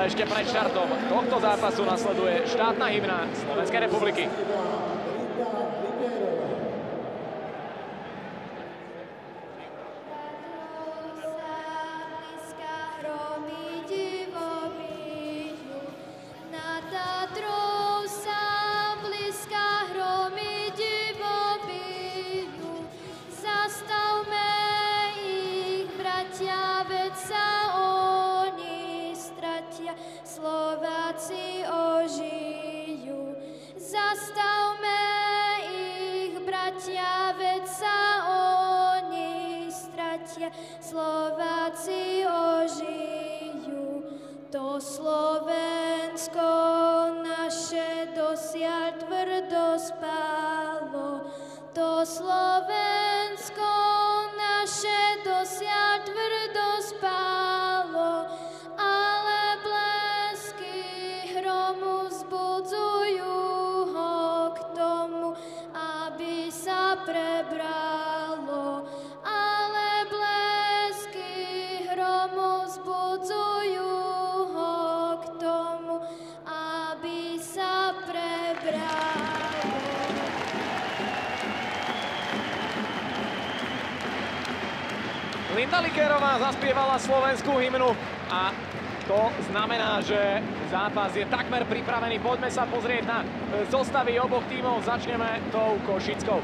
ale ešte pred štartom tohto zápasu nasleduje štátna hymna Slovenskej republiky. Slováci ožijú, zastavme ich, bratia, veď sa oni stratia. Slováci ožijú, to Slovensko naše dosiaľ tvrdo spálo. To Slovensko naše dosiaľ tvrdo spálo, prebralo, ale blesky hromu vzbudzujú ho k tomu, aby sa prebralo. Linda Likérová zaspievala slovenskú hymnu a to znamená, že zápas je takmer pripravený. Poďme sa pozrieť na zostavy oboch tímov. Začneme tou košickou.